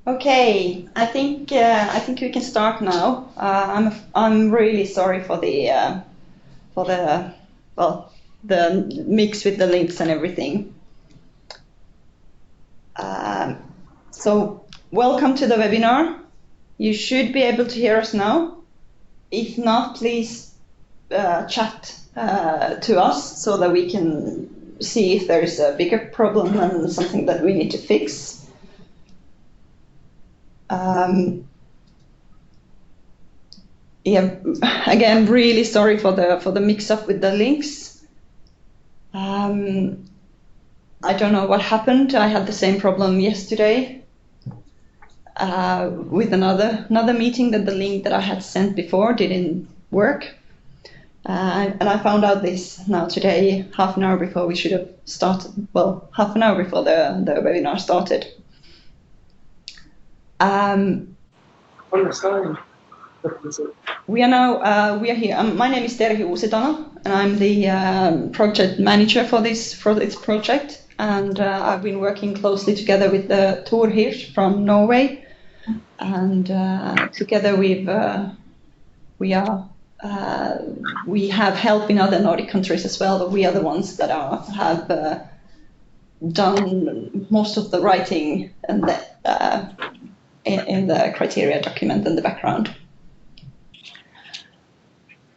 Okay, I think we can start now. I'm really sorry for the well the mix with the links and everything. Um, so welcome to the webinar. You should be able to hear us now. If not, please chat to us so that we can see if there is a bigger problem and something that we need to fix. Yeah, again, really sorry for the mix-up with the links. I don't know what happened. I had the same problem yesterday with another meeting, that the link that I had sent before didn't work. And I found out this now today, half an hour before we should have started. Well, half an hour before the webinar started. We are here. My name is Terhi Uusitalo, and I'm the project manager for this project. And I've been working closely together with Thor Hirsch from Norway, and together we have help in other Nordic countries as well, but we are the ones that have done most of the writing and in the criteria document and the background.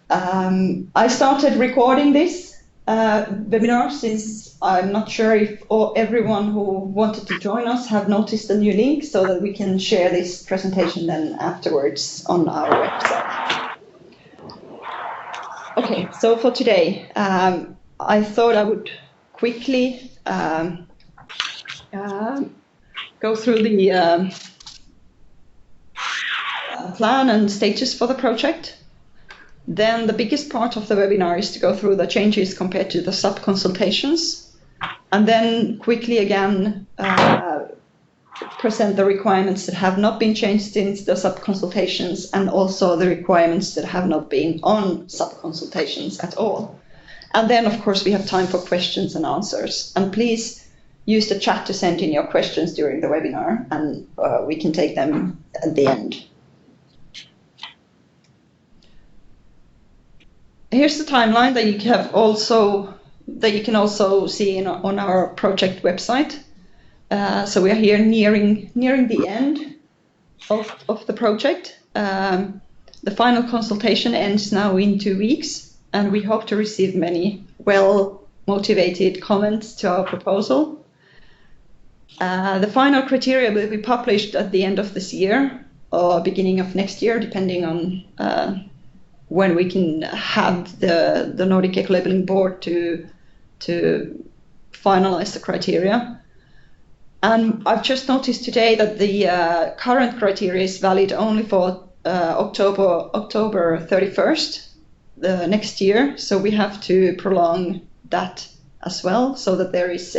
I started recording this webinar since I'm not sure if everyone who wanted to join us have noticed the new link, so that we can share this presentation then afterwards on our website. Okay, so for today, I thought I would quickly go through the plan and status for the project. Then the biggest part of the webinar is to go through the changes compared to the sub-consultations, and then quickly again present the requirements that have not been changed since the sub-consultations, and also the requirements that have not been on sub-consultations at all. And then, of course, we have time for questions and answers. And please use the chat to send in your questions during the webinar, and we can take them at the end. Here's the timeline that you can also see on our project website. So we are here nearing the end of the project. The final consultation ends now in 2 weeks, and we hope to receive many well-motivated comments to our proposal. The final criteria will be published at the end of this year or beginning of next year, depending on when we can have the Nordic Ecolabelling board to finalize the criteria. And I've just noticed today that the current criteria is valid only for October 31st, the next year. So we have to prolong that as well, so that there is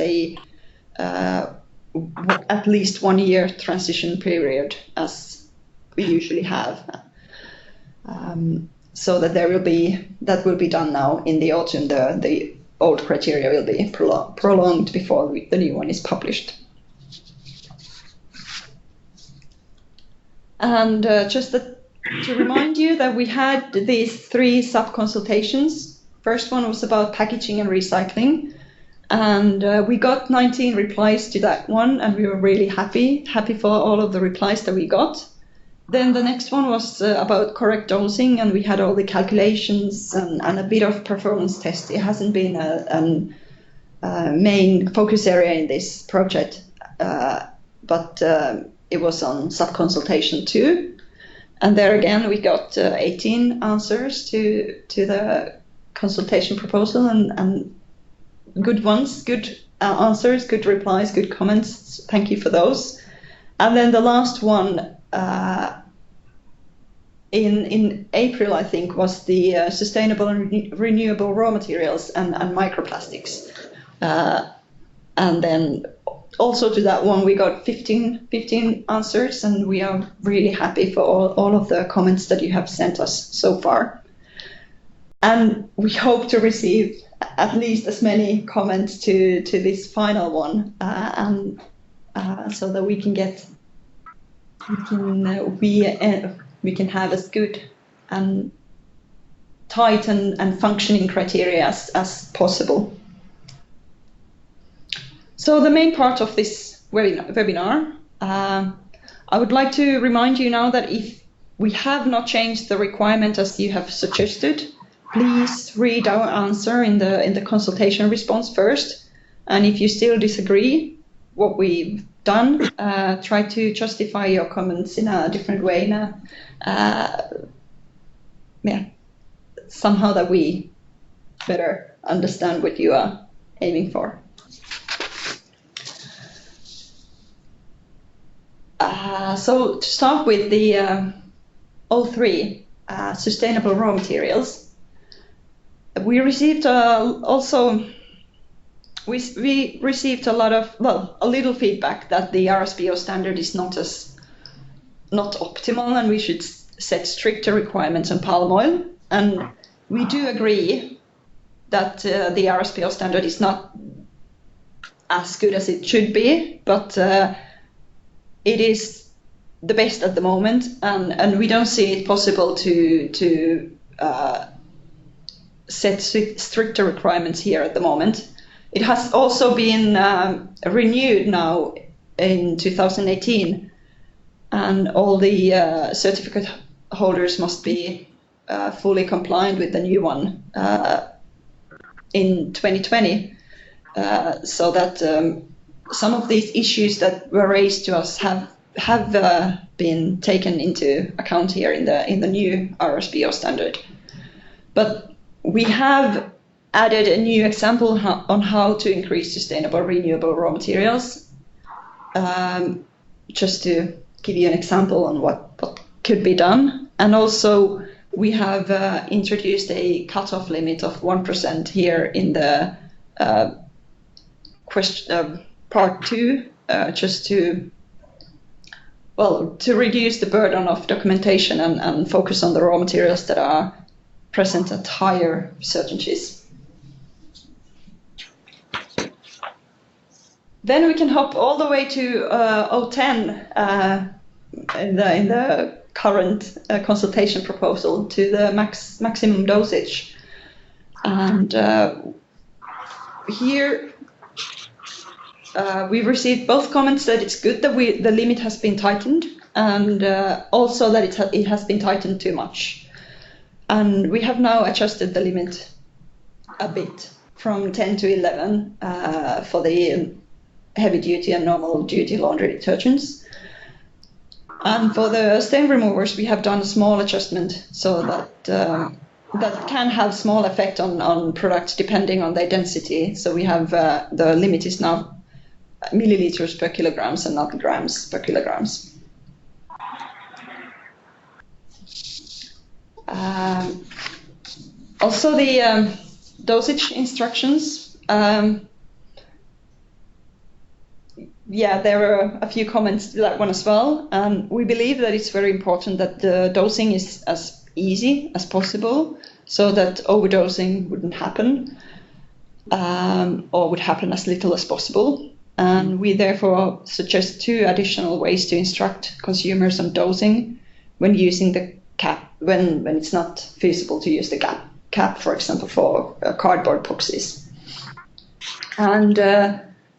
at least 1 year transition period, as we usually have. So that that will be done now in the autumn. The old criteria will be prolonged before the new one is published. And just to remind you that we had these 3 sub-consultations. First one was about packaging and recycling, and we got 19 replies to that one, and we were really happy for all of the replies that we got. Then the next one was about correct dosing, and we had all the calculations and a bit of performance test. It hasn't been a main focus area in this project, but it was on sub-consultation too. And there again, we got 18 answers to the consultation proposal, and good ones, good answers, good replies, good comments. Thank you for those. And then the last one, in April, I think, was the sustainable and renewable raw materials and microplastics. And then also to that one, we got 15 answers, and we are really happy for all of the comments that you have sent us so far. And we hope to receive at least as many comments to this final one, so that we can get we can have as good and tight and functioning criteria as possible. So the main part of this webinar, I would like to remind you now that if we have not changed the requirement as you have suggested, please read our answer in the consultation response first. And if you still disagree what we've done, try to justify your comments in a different way now. Somehow that we better understand what you are aiming for. So to start with the O3, sustainable raw materials, we received we received a lot of, a little feedback that the RSPO standard is not optimal and we should set stricter requirements on palm oil. And we do agree that the RSPO standard is not as good as it should be, but it is the best at the moment, and we don't see it possible to set stricter requirements here at the moment. It has also been renewed now in 2018, and all the certificate holders must be fully compliant with the new one in 2020, so that some of these issues that were raised to us have been taken into account here in the new RSPO standard. But we have added a new example on how to increase sustainable renewable raw materials, just to give you an example on what could be done. And also we have introduced a cutoff limit of 1% here in the part 2, just to reduce the burden of documentation and focus on the raw materials that are present at higher certainties. Then we can hop all the way to O10 in the current consultation proposal, to the maximum dosage. And here we've received both comments that it's good that the limit has been tightened, and also that it has been tightened too much. And we have now adjusted the limit a bit from 10 to 11 for the heavy duty and normal duty laundry detergents. And for the stain removers, we have done a small adjustment so that that can have small effect on products depending on their density. So we have the limit is now milliliters per kilograms and not grams per kilograms. Also the dosage instructions. There are a few comments to that one as well. We believe that it's very important that the dosing is as easy as possible so that overdosing wouldn't happen, or would happen as little as possible. And we therefore suggest 2 additional ways to instruct consumers on dosing when using the cap, when it's not feasible to use the cap, for example, for cardboard boxes. And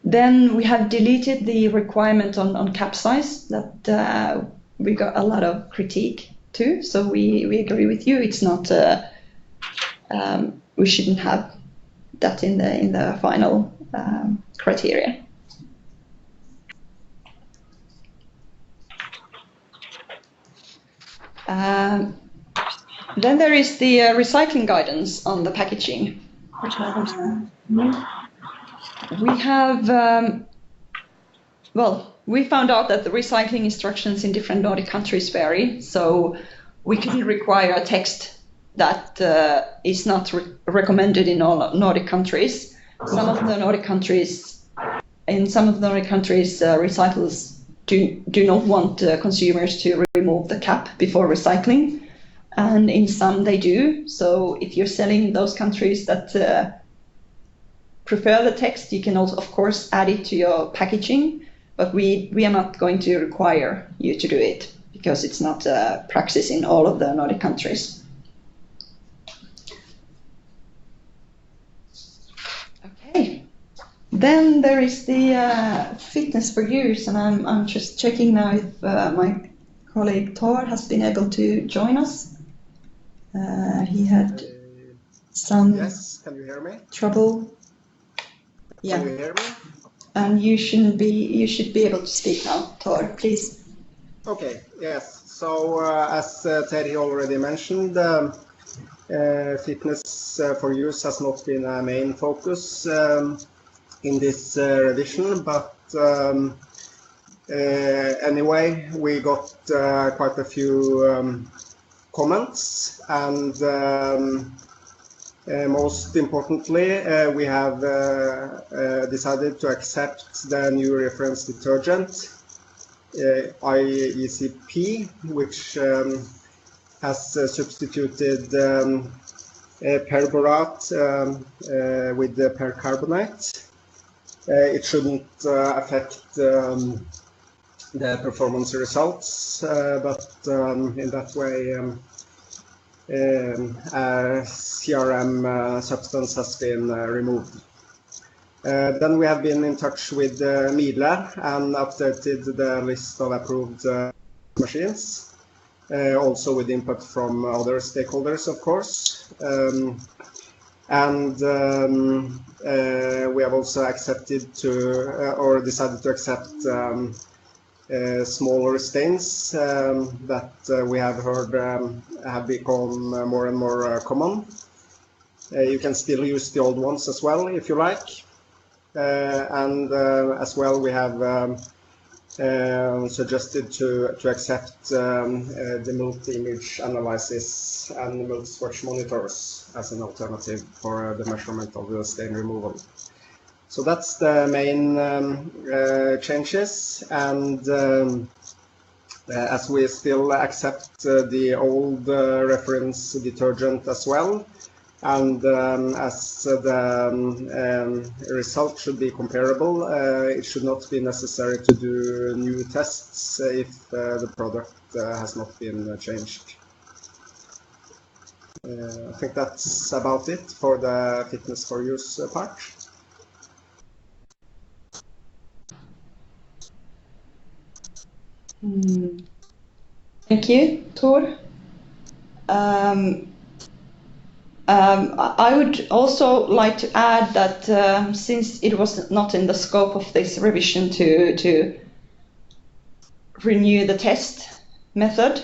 then we have deleted the requirement on cap size that we got a lot of critique to. So we agree with you. It's not we shouldn't have that in the final criteria. Then there is the recycling guidance on the packaging. We have, we found out that the recycling instructions in different Nordic countries vary, so we couldn't require a text that is not recommended in all Nordic countries. In some of the Nordic countries, recyclers do not want consumers to remove the cap before recycling, and in some they do. So if you're selling in those countries that prefer the text, you can also, of course, add it to your packaging. but we are not going to require you to do it because it's not a practice in all of the Nordic countries. Okay, then there is the fitness for use, and I'm just checking now if my colleague Thor has been able to join us. He had some Yes, can you hear me? trouble. Yeah. Can you hear me? And you should be able to speak now, Thor, please. Okay, yes. So as Terje already mentioned, fitness for use has not been a main focus in this revision, but anyway, we got quite a few comments, and most importantly, we have decided to accept the new reference detergent, IECP, which has substituted perborate with the percarbonate. It shouldn't affect the performance results, but in that way a CRM substance has been removed. Then we have been in touch with Miele and updated the list of approved machines, also with input from other stakeholders, of course. And we have also accepted to, or decided to accept smaller stains that we have heard have become more and more common. You can still use the old ones as well if you like. And as well we have suggested to accept the multi-image analysis and multi-swatch monitors as an alternative for the measurement of the stain removal. So that's the main changes, and as we still accept the old reference detergent as well, and as the result should be comparable, it should not be necessary to do new tests if the product has not been changed. I think that's about it for the fitness for use part. Thank you, Thor. I would also like to add that since it was not in the scope of this revision to renew the test method,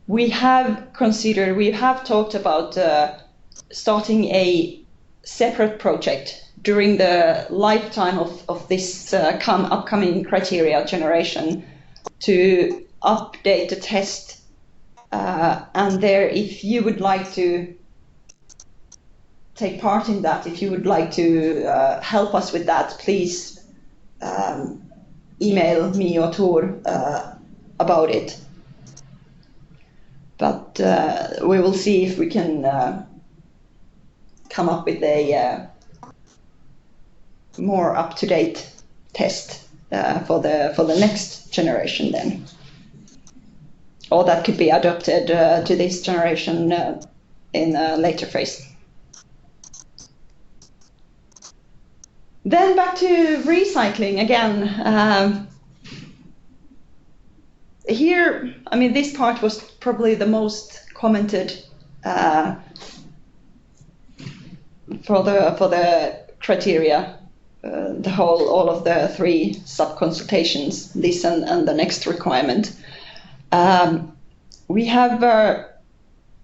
we have talked about starting a separate project during the lifetime of this upcoming criteria generation to update the test. And there, if you would like to take part in that, if you would like to help us with that, please email me or Thor about it. But we will see if we can come up with a more up-to-date test for the next generation then. Or that could be adopted to this generation in a later phase. Then back to recycling again. Here, I mean, this part was probably the most commented for the criteria, all of the 3 sub-consultations, this and the next requirement. We have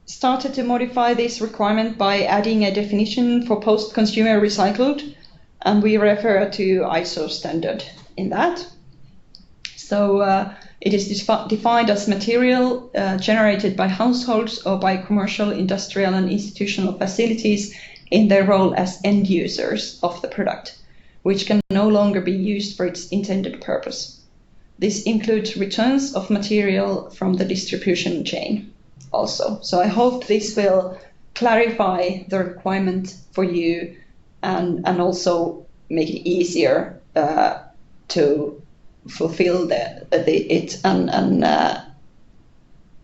started to modify this requirement by adding a definition for post-consumer recycled, and we refer to ISO standard in that. So it is defined as material generated by households or by commercial, industrial and institutional facilities in their role as end users of the product, which can no longer be used for its intended purpose. This includes returns of material from the distribution chain also. So I hope this will clarify the requirement for you and also make it easier to fulfill it and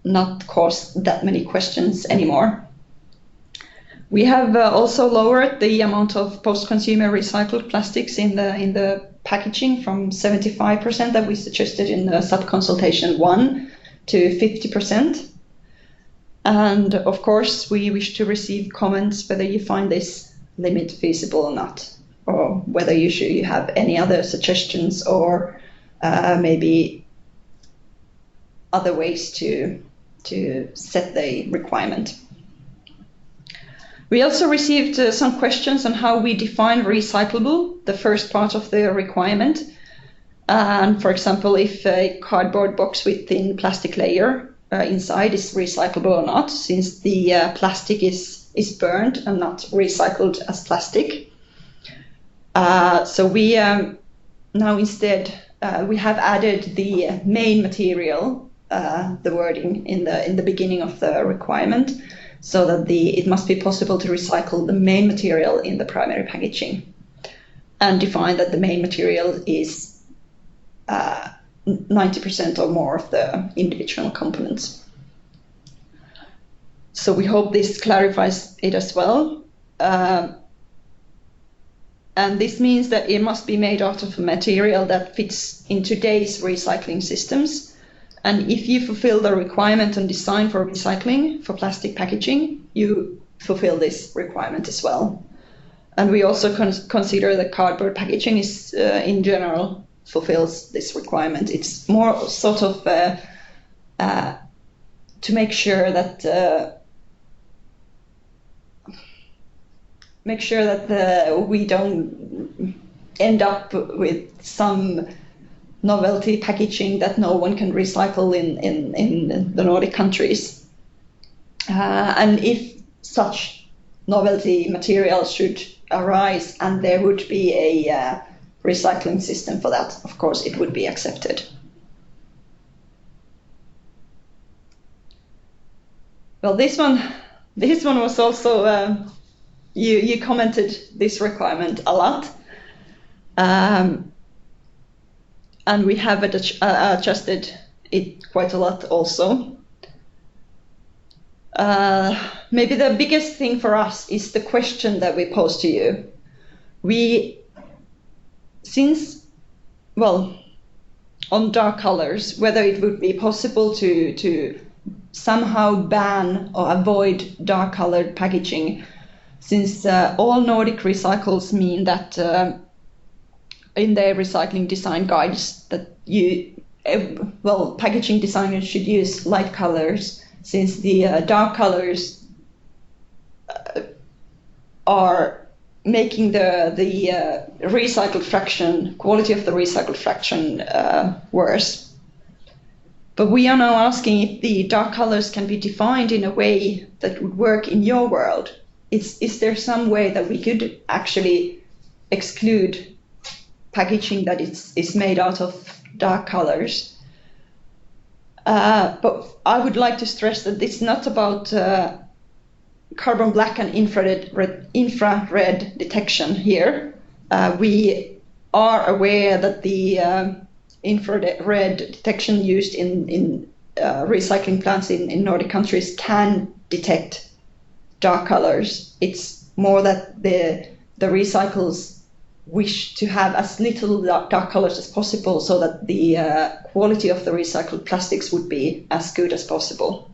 not cause that many questions anymore. We have also lowered the amount of post-consumer recycled plastics in the packaging from 75% that we suggested in the sub-consultation 1 to 50%. And of course, we wish to receive comments whether you find this limit feasible or not, or whether you have any other suggestions or maybe other ways to set the requirement. We also received some questions on how we define recyclable, the first part of the requirement. And for example, if a cardboard box with thin plastic layer inside is recyclable or not, since the plastic is burned and not recycled as plastic. So we now instead we have added the main material, the wording in the beginning of the requirement, so that it must be possible to recycle the main material in the primary packaging, and define that the main material is 90% or more of the individual components. So we hope this clarifies it as well. And this means that it must be made out of a material that fits in today's recycling systems. And if you fulfill the requirement on design for recycling for plastic packaging, you fulfill this requirement as well. And we also consider that cardboard packaging is, in general, fulfills this requirement. It's more sort of to make sure that we don't end up with some novelty packaging that no one can recycle in the Nordic countries. And if such novelty material should arise and there would be a recycling system for that, of course it would be accepted. Well, this one was also, you commented this requirement a lot. And we have adjusted it quite a lot also. Maybe the biggest thing for us is the question that we pose to you. On dark colors, whether it would be possible to somehow ban or avoid dark colored packaging, since all Nordic recycles mean that in their recycling design guides that packaging designers should use light colors, since the dark colors are making the recycled fraction, quality of the recycled fraction worse. But we are now asking if the dark colors can be defined in a way that would work in your world. Is there some way that we could actually exclude packaging that is made out of dark colors? But I would like to stress that it's not about carbon black and infrared detection here. We are aware that the infrared detection used in recycling plants in Nordic countries can detect dark colors. It's more that the recycles wish to have as little dark colors as possible, so that the quality of the recycled plastics would be as good as possible.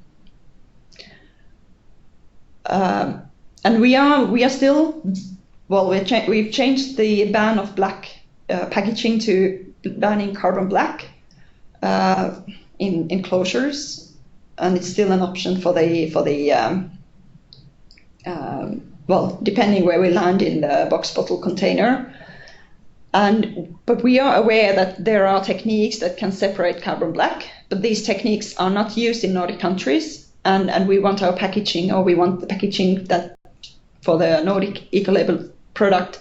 And we are still, we've changed the ban of black packaging to banning carbon black in enclosures, and it's still an option for the depending where we land in the box bottle container. But we are aware that there are techniques that can separate carbon black, but these techniques are not used in Nordic countries, and we want our packaging, or we want the packaging that for the Nordic Ecolabel product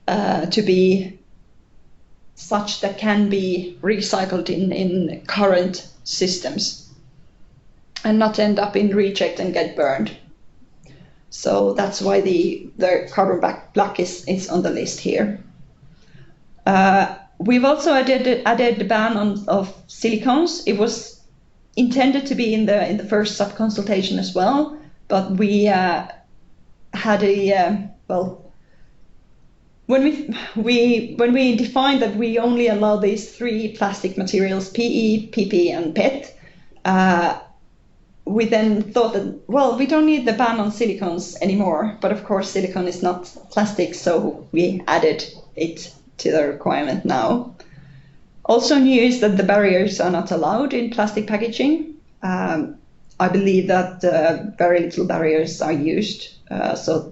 to be such that can be recycled in current systems and not end up in reject and get burned. So that's why the carbon black is on the list here. we've also added the ban of silicones. It was intended to be in the first sub-consultation as well, but we had a when we defined that we only allow these three plastic materials, PE, PP, and PET, we then thought that, well, we don't need the ban on silicones anymore. But of course, silicone is not plastic, so we added it to the requirement now. Also new is that the barriers are not allowed in plastic packaging. I believe that very little barriers are used, so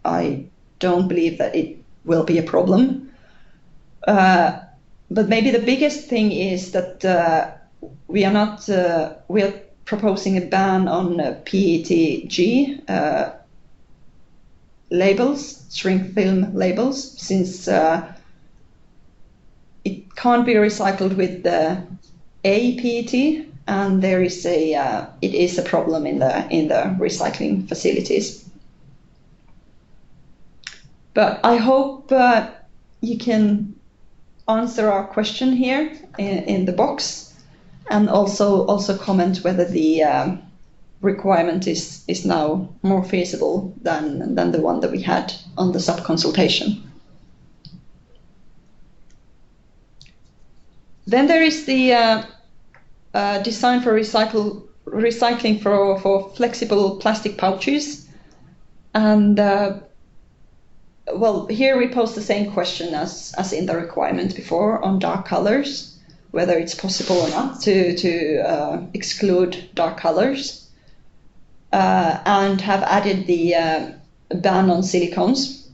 I don't believe that it will be a problem. But maybe the biggest thing is that we are proposing a ban on PETG labels, shrink film labels, since it can't be recycled with the APET, and there is it is a problem in the recycling facilities. But I hope you can answer our question here in the box, and also comment whether the requirement is now more feasible than the one that we had on the sub-consultation. Then there is the design for recycling for flexible plastic pouches, and well, here we pose the same question as in the requirement before on dark colors, whether it's possible or not to exclude dark colors, and have added the ban on silicones.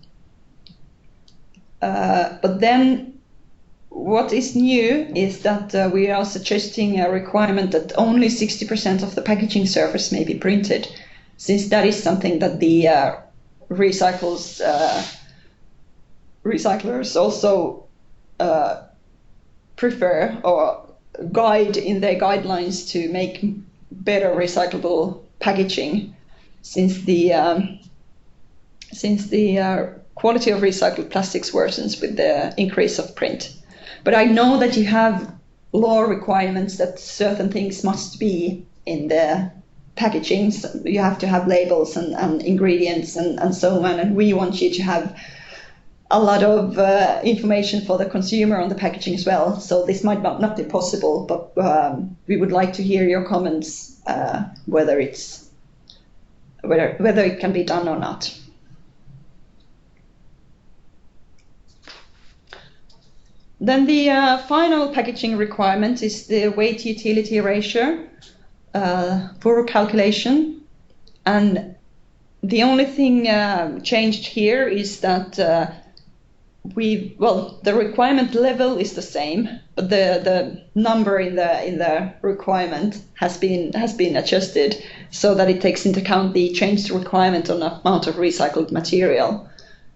But then what is new is that we are suggesting a requirement that only 60% of the packaging surface may be printed, since that is something that the recyclers also prefer or guide in their guidelines to make better recyclable packaging, since the quality of recycled plastics worsens with the increase of print. But I know that you have law requirements that certain things must be in the packaging. So you have to have labels and ingredients and so on, and we want you to have a lot of information for the consumer on the packaging as well. So this might not be possible, but we would like to hear your comments whether it can be done or not. Then the final packaging requirement is the weight-utility ratio for calculation, and the only thing changed here is that the requirement level is the same, but the number in the requirement has been adjusted so that it takes into account the changed requirement on the amount of recycled material.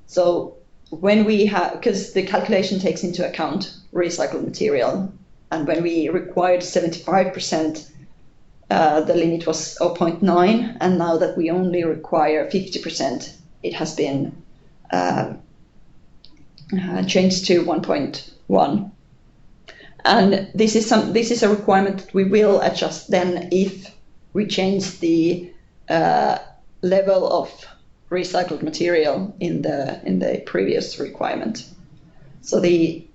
So when we have, because the calculation takes into account recycled material, and when we required 75%, the limit was 0.9, and now that we only require 50%, it has been changed to 1.1. And this is a requirement that we will adjust then if we change the level of recycled material in the previous requirement. So the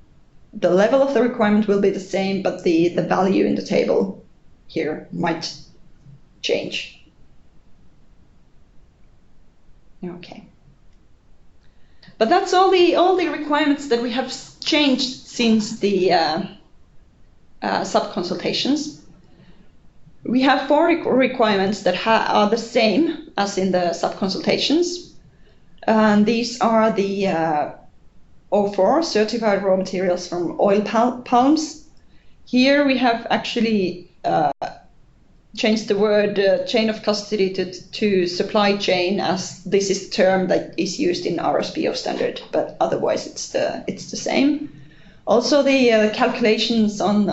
level of the requirement will be the same, but the value in the table here might change. Okay. But that's all the requirements that we have changed since the sub-consultations. We have 4 requirements that are the same as in the sub-consultations. And these are the O4, certified raw materials from oil palms. Here we have actually changed the word chain of custody to supply chain, as this is the term that is used in RSPO standard, but otherwise it's the same. Also the calculations on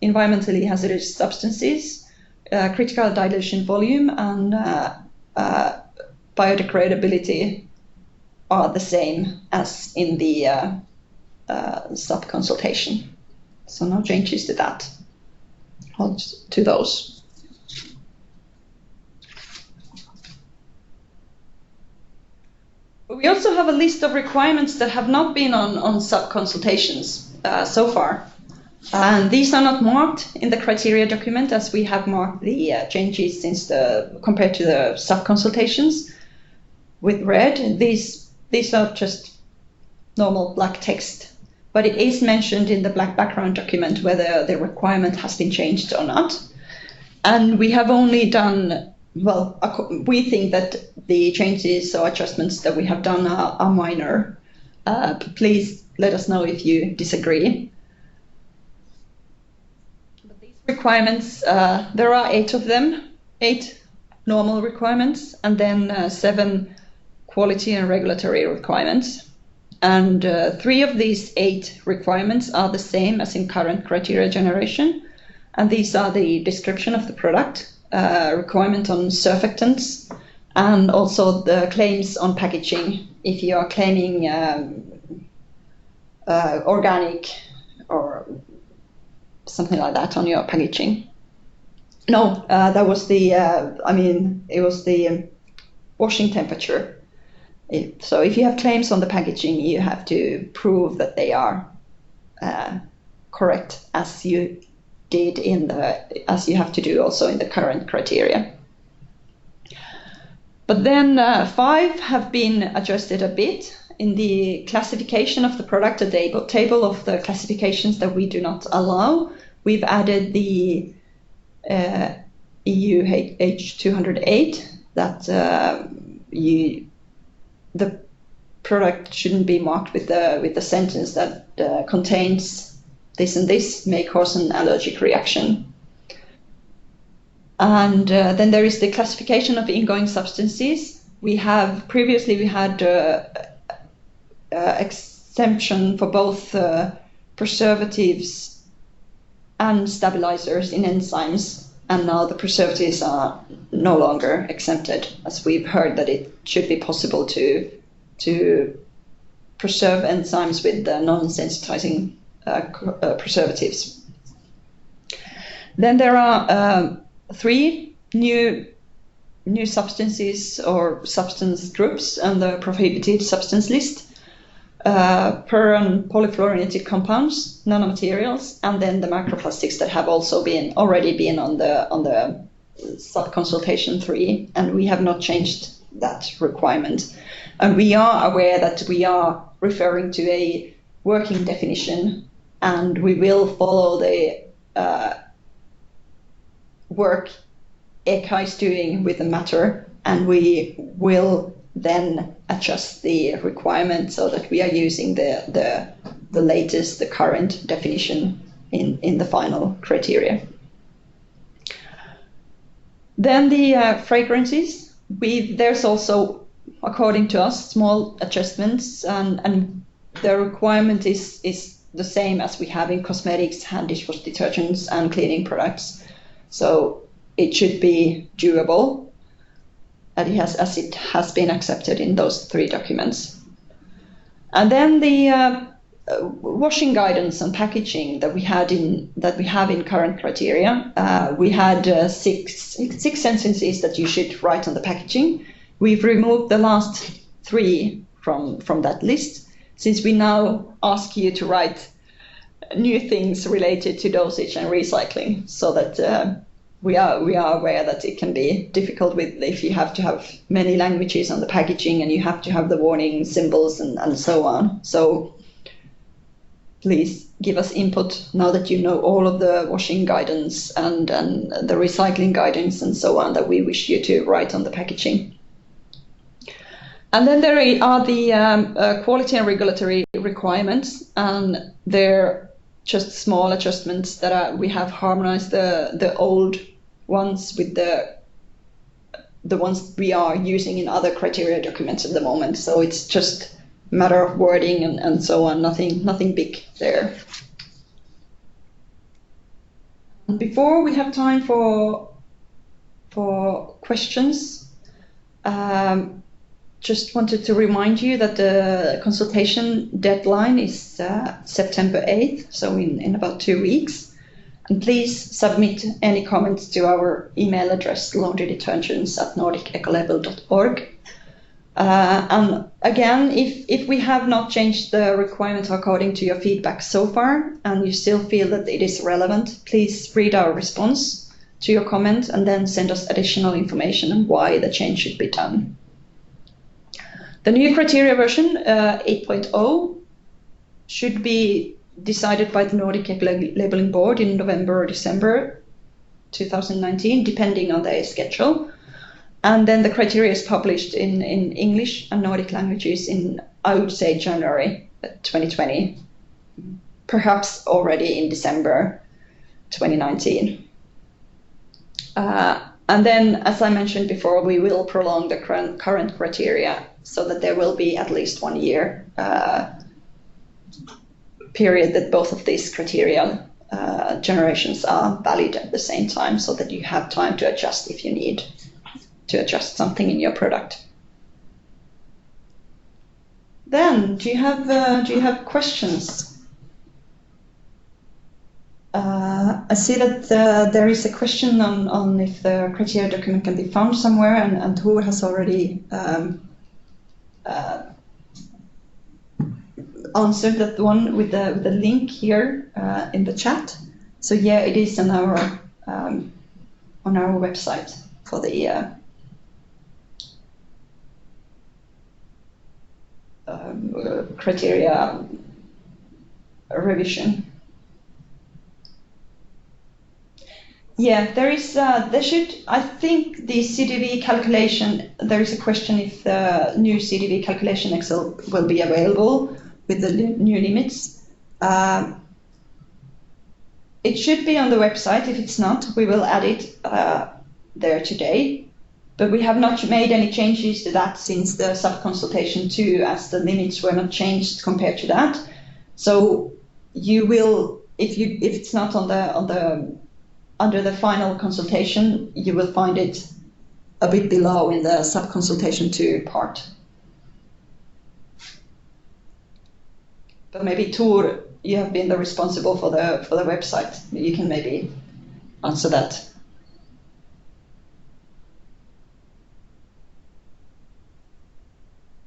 environmentally hazardous substances, critical dilution volume, and biodegradability are the same as in the sub-consultation. So no changes to that, or to those. We also have a list of requirements that have not been on sub-consultations so far. And these are not marked in the criteria document, as we have marked the changes compared to the sub-consultations with red. These are just normal black text, but it is mentioned in the black background document whether the requirement has been changed or not. And we have only done, well, we think that the changes or adjustments that we have done are minor. Please let us know if you disagree. But these requirements, there are 8 of them, 8 normal requirements, and then 7 quality and regulatory requirements. And 3 of these 8 requirements are the same as in current criteria generation. And these are the description of the product, requirement on surfactants, and also the claims on packaging. If you are claiming organic or something like that on your packaging. No, that was the, it was the washing temperature. So if you have claims on the packaging, you have to prove that they are correct, as you did as you have to do also in the current criteria. But then 5 have been adjusted a bit in the classification of the product, a table of the classifications that we do not allow. We've added the EU H208 that the product shouldn't be marked with the sentence that contains this and this may cause an allergic reaction. And then there is the classification of ingoing substances. Previously we had exemption for both preservatives and stabilizers in enzymes, and now the preservatives are no longer exempted, as we've heard that it should be possible to preserve enzymes with non-sensitizing preservatives. Then there are 3 new substances or substance groups on the prohibited substance list: per and polyfluorinated compounds, nanomaterials, and then the microplastics that have also already been on the sub-consultation 3, and we have not changed that requirement. And we are aware that we are referring to a working definition, and we will follow the work ECHA is doing with the matter, and we will then adjust the requirement so that we are using the latest, the current definition in the final criteria. Then the fragrances, there's also, according to us, small adjustments, and the requirement is the same as we have in cosmetics, hand dishwash detergents, and cleaning products. So it should be doable, as it has been accepted in those 3 documents. And then the washing guidance and packaging that we have in current criteria, we had 6 sentences that you should write on the packaging. We've removed the last 3 from that list, since we now ask you to write new things related to dosage and recycling, so that we are aware that it can be difficult if you have to have many languages on the packaging and you have to have the warning symbols and so on. So please give us input now that you know all of the washing guidance and the recycling guidance and so on that we wish you to write on the packaging. And then there are the quality and regulatory requirements, and they're just small adjustments that we have harmonized the old ones with the ones we are using in other criteria documents at the moment. So it's just a matter of wording and so on, nothing big there. And before we have time for questions, just wanted to remind you that the consultation deadline is September 8th, so in about 2 weeks. And please submit any comments to our email address, laundrydetergents@nordicecolabel.org. And again, if we have not changed the requirement according to your feedback so far, and you still feel that it is relevant, please read our response to your comment and then send us additional information on why the change should be done. The new criteria version, 8.0, should be decided by the Nordic Ecolabelling Board in November or December 2019, depending on their schedule. And then the criteria is published in English and Nordic languages in, I would say, January 2020, perhaps already in December 2019. And then, as I mentioned before, we will prolong the current criteria so that there will be at least 1 year period that both of these criteria generations are valid at the same time, so that you have time to adjust if you need to adjust something in your product. Then, do you have questions? I see that there is a question on if the criteria document can be found somewhere, and Tor has already answered that one with the link here in the chat. So yeah, it is on our website for the criteria revision. Yeah, there is. I think the CDV calculation. There is a question if the new CDV calculation Excel will be available with the new limits. It should be on the website. If it's not, we will add it there today. But we have not made any changes to that since the sub-consultation 2, as the limits were not changed compared to that. So you will, if it's not on the under the final consultation, you will find it a bit below in the sub-consultation 2 part. But maybe Tor, you have been the responsible for the website. You can maybe answer that.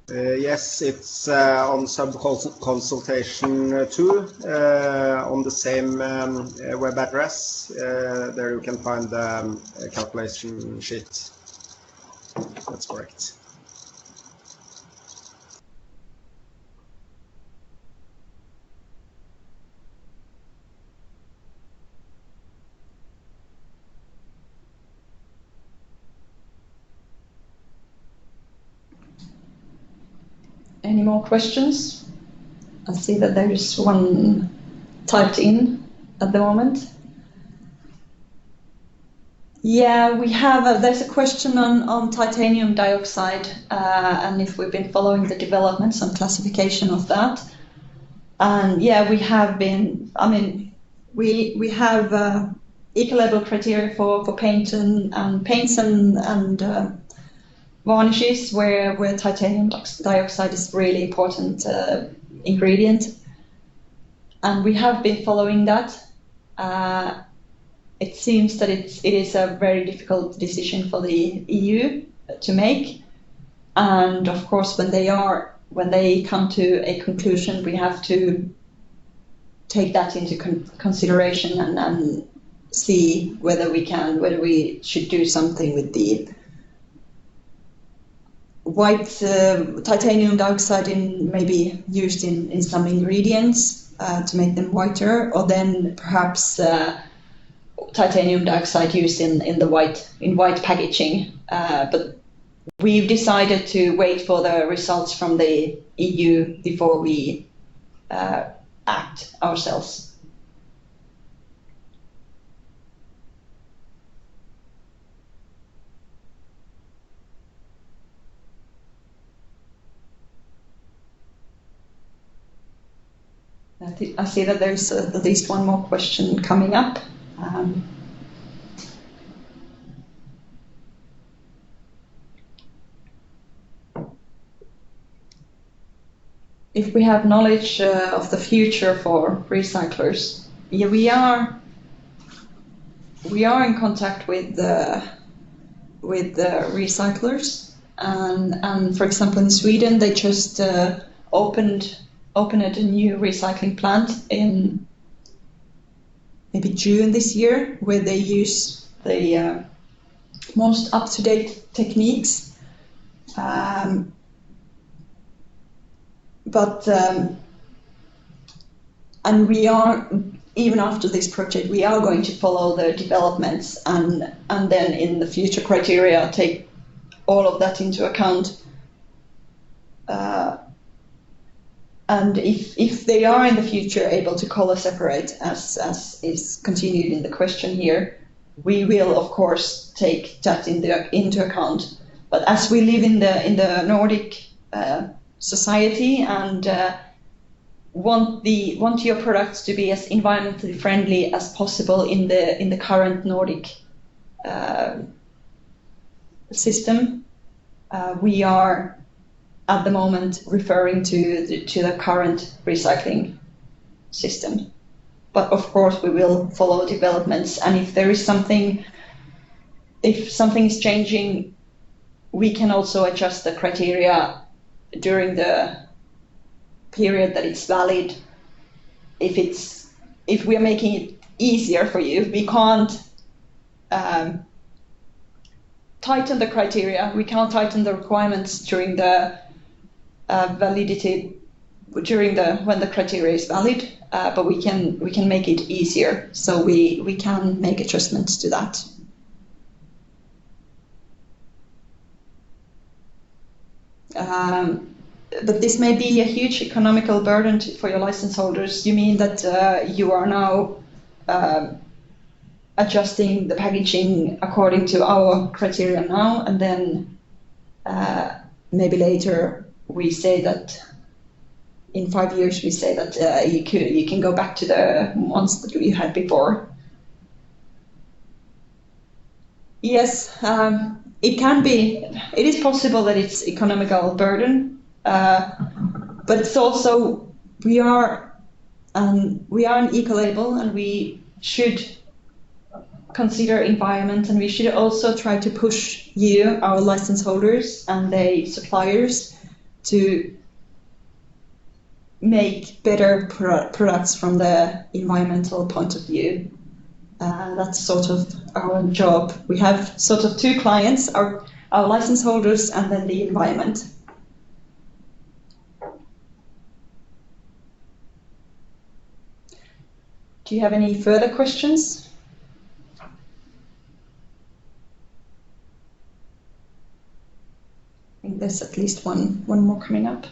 Yes, it's on sub-consultation 2 on the same web address. There you can find the calculation sheet. That's correct. Any more questions? I see that there is one typed in at the moment. Yeah, we have. There's a question on titanium dioxide and if we've been following the developments and classification of that. And yeah, we have been. I mean, we have ecolabel criteria for paint and paints and varnishes where titanium dioxide is really important ingredient, and we have been following that. It seems that it is a very difficult decision for the EU to make, and of course when they come to a conclusion, we have to take that into consideration and see whether we should do something with the white titanium dioxide maybe used in some ingredients to make them whiter, or then perhaps titanium dioxide used in white packaging. But we've decided to wait for the results from the EU before we act ourselves. I see that there's at least one more question coming up. if we have knowledge of the future for recyclers, yeah, we are in contact with the recyclers, and for example in Sweden they just opened a new recycling plant in maybe June this year, where they use the most up-to-date techniques. And we are, even after this project, we are going to follow the developments and then in the future criteria take all of that into account. And if they are in the future able to color separate, as is continued in the question here, we will of course take that into account. But as we live in the Nordic society and want your products to be as environmentally friendly as possible in the current Nordic system, we are at the moment referring to the current recycling system. But of course we will follow developments, and if something is changing, we can also adjust the criteria during the period that it's valid. If we are making it easier for you, we can't tighten the criteria. We can't tighten the requirements during the validity when the criteria is valid, but we can make it easier, so we can make adjustments to that. But this may be a huge economical burden for your license holders. You mean that you are now adjusting the packaging according to our criteria now, and then maybe later we say that in 5 years we say that you can go back to the ones that you had before. Yes, it can be. It is possible that it's economical burden, but it's also we are an eco-label, and we should consider environment, and we should also try to push you, our license holders and the suppliers, to make better products from the environmental point of view. That's sort of our job. We have sort of two clients, our license holders and then the environment. Do you have any further questions? I think there's at least one more coming up.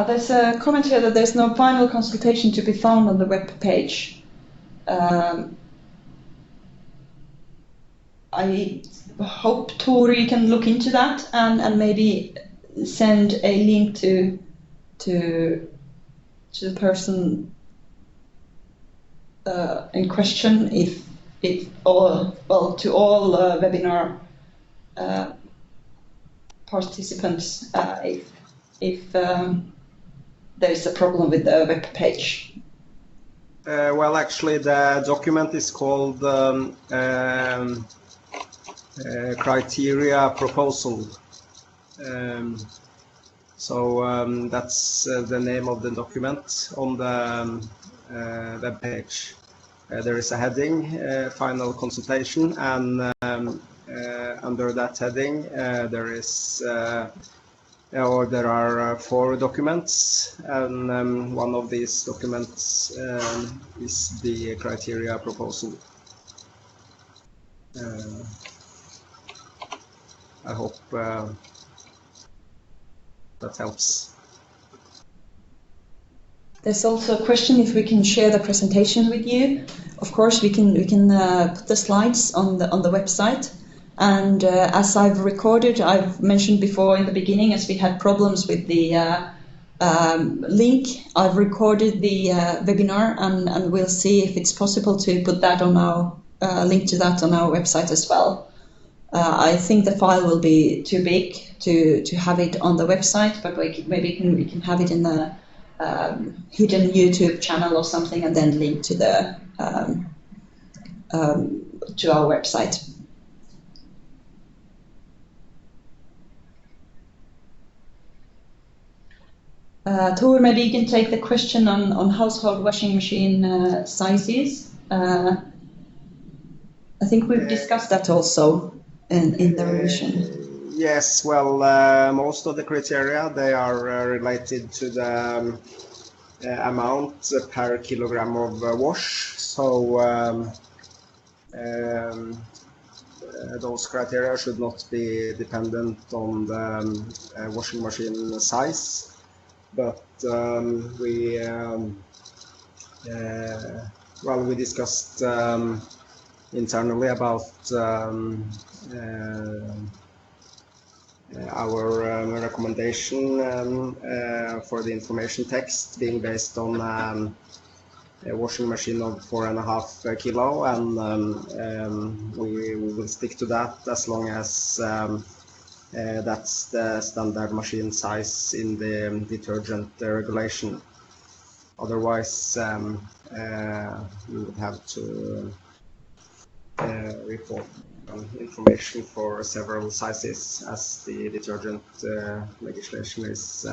There's a comment here that there's no final consultation to be found on the web page. I hope, Tori, can look into that and maybe send a link to the person in question to all webinar participants if there's a problem with the web page. Well, actually, the document is called criteria proposal. That's the name of the document on the web page. There is a heading, final consultation, and under that heading there are 4 documents, and one of these documents is the criteria proposal. I hope that helps. There's also a question if we can share the presentation with you. Of course, we can put the slides on the website. And as I've mentioned before in the beginning, as we had problems with the link. I've recorded the webinar, and we'll see if it's possible to put that on our link to that on our website as well. I think the file will be too big to have it on the website, but maybe we can have it in the hidden YouTube channel or something, and then link to the to our website. Tor, maybe you can take the question on household washing machine sizes. I think we've discussed that also in the revision. Yes, well, most of the criteria, they are related to the amount per kilogram of wash. So those criteria should not be dependent on the washing machine size. But we discussed internally about our recommendation for the information text being based on a washing machine of 4.5 kilo, and we will stick to that as long as that's the standard machine size in the detergent regulation. Otherwise, we would have to report information for several sizes, as the detergent legislation is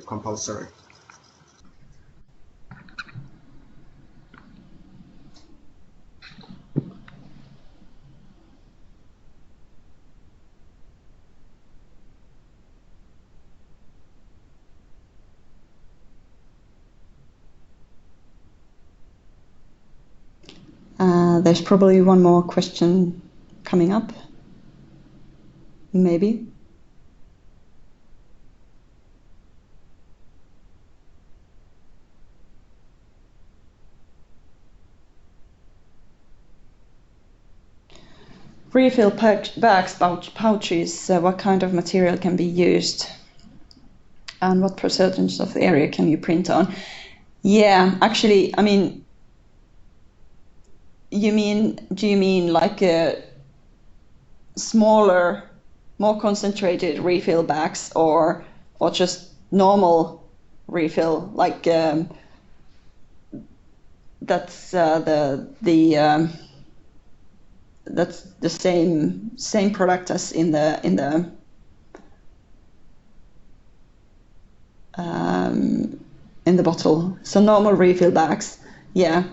compulsory. There's probably one more question coming up, maybe. Refill bags, pouches, what kind of material can be used, and what percentage of the area can you print on? Yeah, actually, I mean, do you mean like a smaller, more concentrated refill bags, or just normal refill, like that's that's the same product as in the bottle. So normal refill bags, yeah.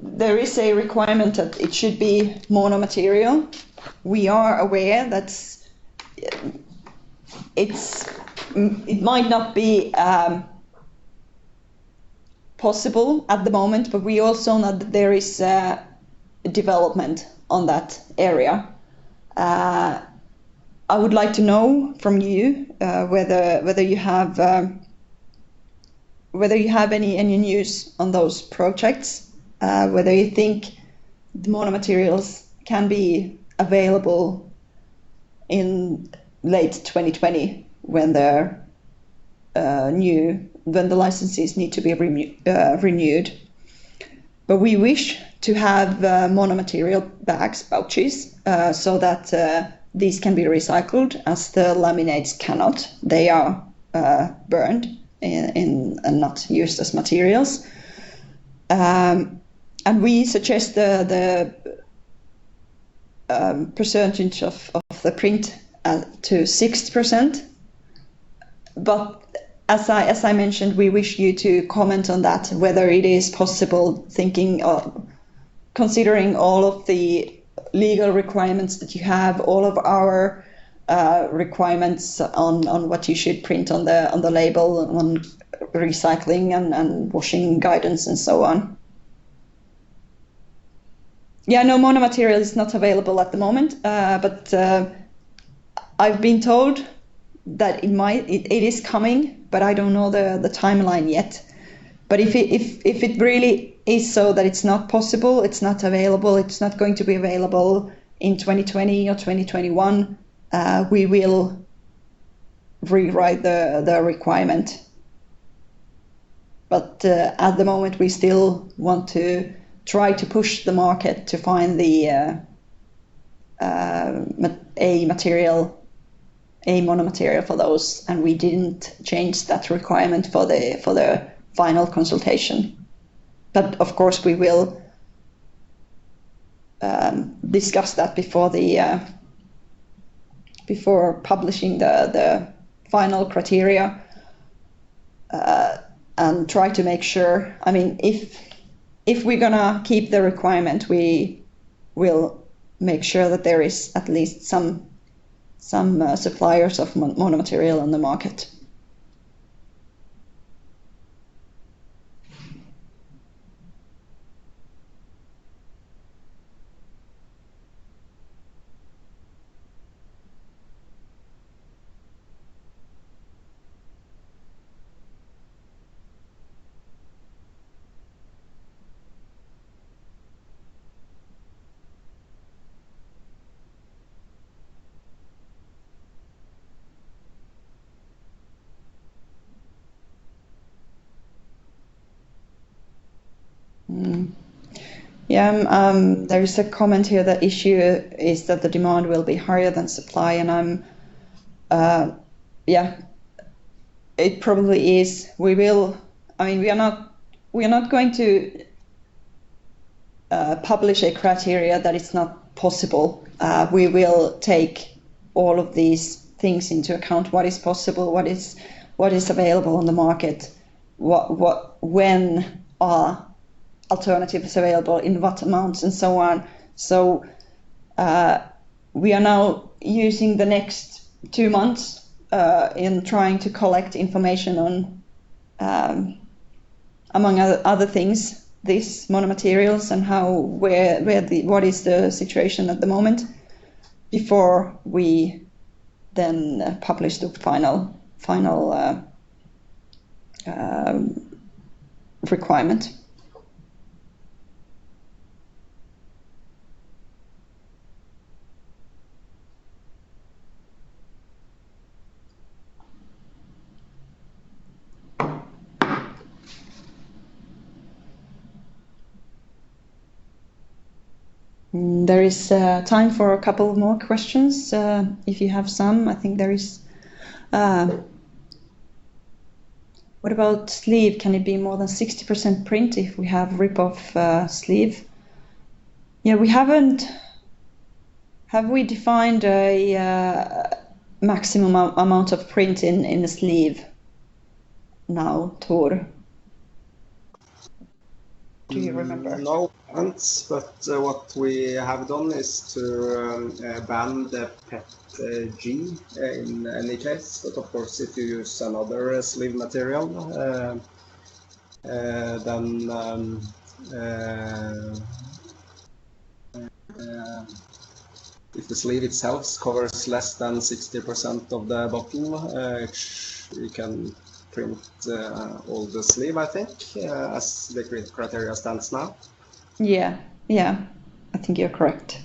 There is a requirement that it should be monomaterial. We are aware that it might not be possible at the moment, but we also know that there is development on that area. I would like to know from you whether you have any news on those projects, whether you think the monomaterials can be available in late 2020 when the licenses need to be renewed. But we wish to have monomaterial bags, pouches, so that these can be recycled, as the laminates cannot. They are burned and not used as materials. And we suggest the percentage of the print to 60%. But as I mentioned, we wish you to comment on that, whether it is possible, considering all of the legal requirements that you have, all of our requirements on what you should print on the label, on recycling and washing guidance and so on. Yeah, no, monomaterial is not available at the moment, but I've been told that it is coming, but I don't know the timeline yet. But if it really is so that it's not possible, it's not available, it's not going to be available in 2020 or 2021, we will rewrite the requirement. But at the moment, we still want to try to push the market to find a monomaterial for those, and we didn't change that requirement for the final consultation. But of course, we will discuss that before publishing the final criteria, and try to make sure. I mean, if we're gonna keep the requirement, we will make sure that there is at least some suppliers of monomaterial on the market. Yeah, there is a comment here. The issue is that the demand will be higher than supply, and yeah, it probably is. We will. I mean, we are not going to publish a criteria that is not possible. We will take all of these things into account: what is possible, what is available on the market, when are alternatives available, in what amounts, and so on. So we are now using the next 2 months in trying to collect information on, among other things, these monomaterials and what is the situation at the moment, before we then publish the final requirement. There is time for a couple more questions, if you have some. I think there is. What about sleeve? Can it be more than 60% print if we have rip-off sleeve? Yeah, we haven't. Have we defined a maximum amount of print in the sleeve now, Tor? Do you remember? No, but what we have done is to ban the PET-G in any case. But of course, if you use another sleeve material, then if the sleeve itself covers less than 60% of the bottle, you can print all the sleeve, I think, as the criteria stands now. Yeah, I think you're correct.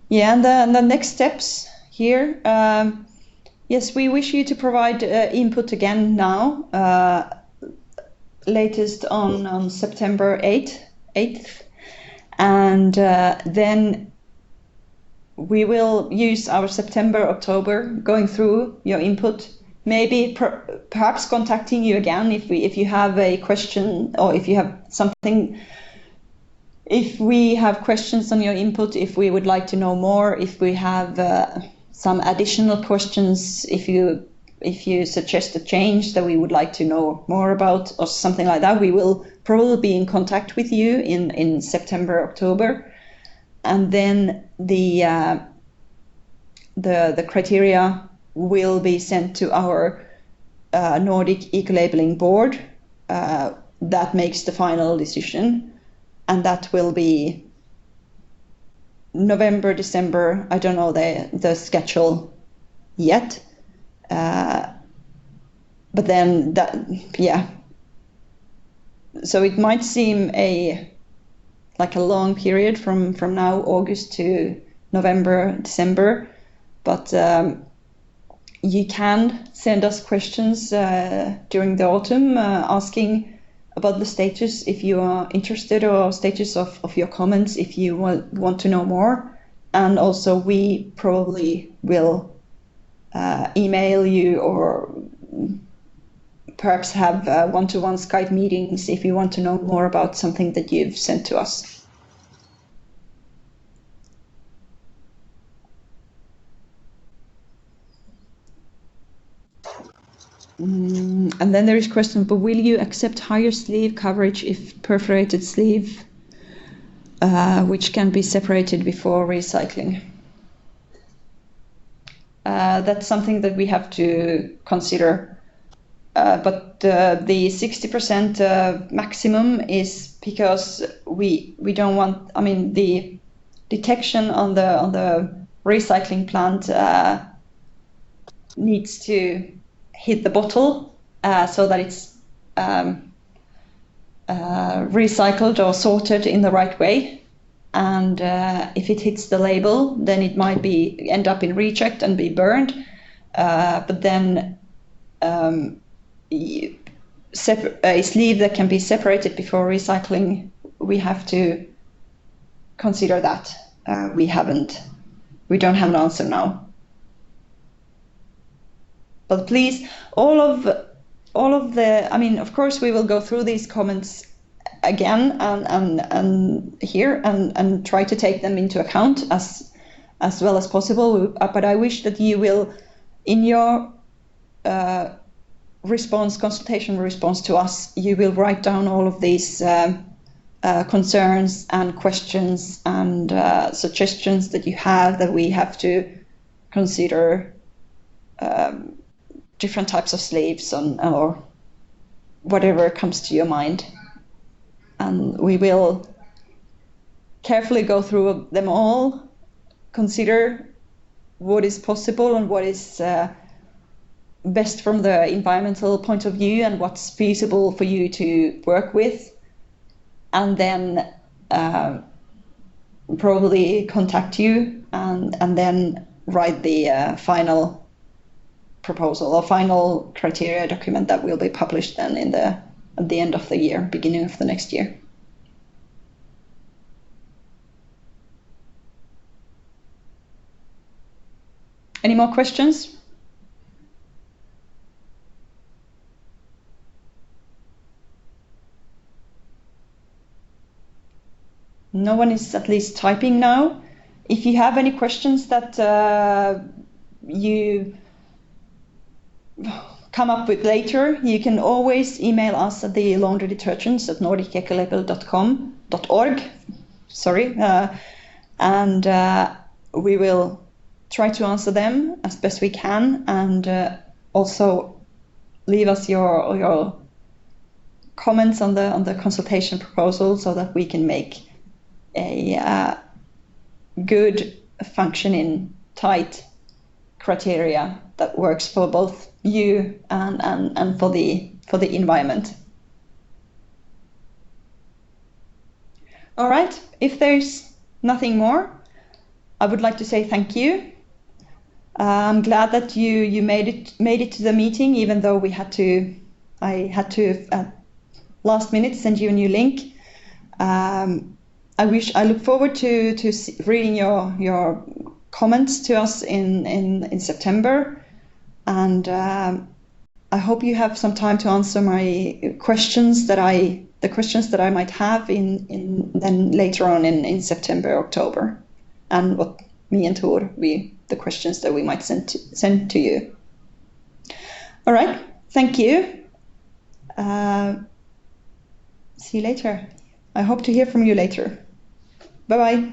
Yeah, and the next steps here. Yes, we wish you to provide input again now, latest on September 8th. And then we will use our September, October, going through your input. Maybe perhaps contacting you again if you have a question, or if you have something. If we have questions on your input, if we would like to know more, if we have some additional questions, if you suggest a change that we would like to know more about, or something like that, we will probably be in contact with you in September, October, and then the criteria will be sent to our Nordic Ecolabelling board that makes the final decision, and that will be November, December. I don't know the schedule yet, but then so it might seem like a long period from now, August to November, December, but you can send us questions during the autumn asking about the status if you are interested, or status of your comments if you want to know more. And also we probably will email you, or perhaps have one-to-one Skype meetings if you want to know more about something that you've sent to us. And then there is a question, but will you accept higher sleeve coverage if perforated sleeve, which can be separated before recycling? That's something that we have to consider. But the 60% maximum is because we don't want, I mean, the detection on the recycling plant needs to hit the bottle so that it's recycled or sorted in the right way. And if it hits the label, then it might end up in reject and be burned. But then a sleeve that can be separated before recycling, we have to consider that. We don't have an answer now. But please, all of the, I mean, of course, we will go through these comments again and here and try to take them into account as well as possible. But I wish that you will, in your consultation response to us, you will write down all of these concerns and questions and suggestions that you have, that we have to consider different types of sleeves or whatever comes to your mind. And we will carefully go through them all, consider what is possible and what is best from the environmental point of view and what's feasible for you to work with, and then probably contact you and then write the final proposal or final criteria document that will be published then at the end of the year, beginning of the next year. Any more questions? No one is at least typing now. If you have any questions that you come up with later, you can always email us at the laundrydetergents@nordicecolabelling.org. And we will try to answer them as best we can, and also leave us your comments on the consultation proposal so that we can make a good functioning, tight criteria that works for both you and for the environment. All right, if there's nothing more, I would like to say thank you. I'm glad that you made it to the meeting, even though I had to at last minute send you a new link. I look forward to reading your comments to us in September, and I hope you have some time to answer my questions the questions that I might have then later on in September, October, and what me and Tor the questions that we might send to you. All right, thank you. See you later. I hope to hear from you later. Bye-bye.